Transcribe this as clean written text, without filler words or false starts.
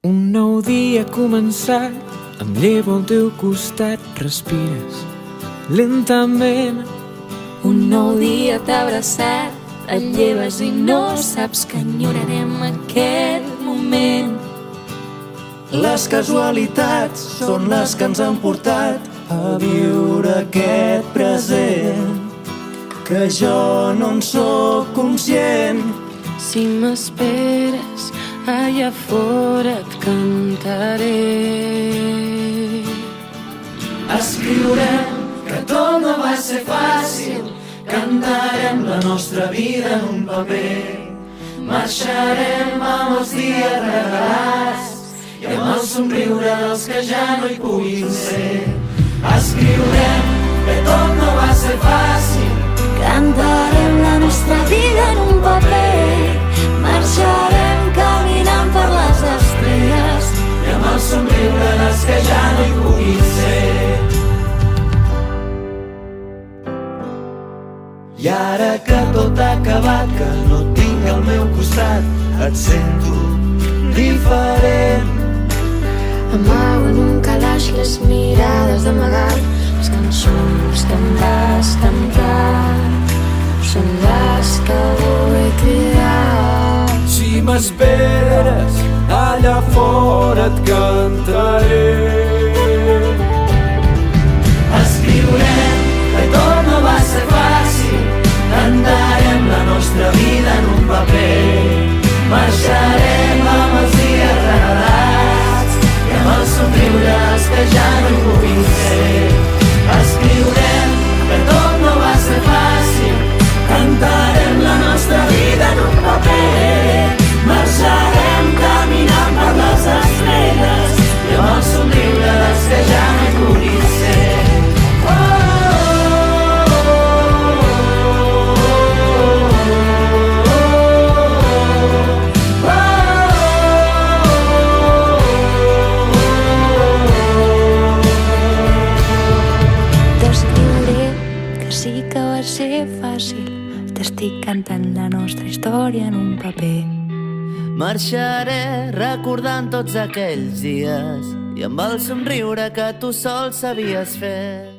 Un nou dia ha començat, em llevo al teu costat, respires lentament. Un nou dia t'ha abraçat, et lleves i no saps que enyorarem aquest moment. Les casualitats són les que ens han portat a viure aquest present, que jo no en sóc conscient. Si m'esperes, allà fora et cantaré. Escriurem que tot no va ser fàcil, cantarem la nostra vida en un paper, marxarem amb els dies regalats i amb el somriure dels que ja no hi puguin ser. Escriurem que tot no va ser fàcil, Cantarem la nostra vida en un paper, marxarem caminant per les estrelles i amb el somriure dels que ja no hi puguin ser. I ara que tot ha acabat, que no et tinc al meu costat, et sento diferent. Amago en un calaix les mirades d'amagat. Les cançons que em vas cantar són les que vull cridar. Si m'esperes, allà fora et cantaré. Escriurem que tot no va ser fàcil, cantarem la nostra vida en un paper, marxarem amb els dies regalats i amb el somriure dels que ja no hi puguin ser. Escriurem que tot no va ser fàcil, cantarem la nostra vida en un paper, marxarem caminant per les estrelles i amb el somriure dels que ja no hi puguin ser. Sí que va ser fàcil, t'estic cantant la nostra història en un paper. Marxaré recordant tots aquells dies i amb el somriure que tu sol sabies fer.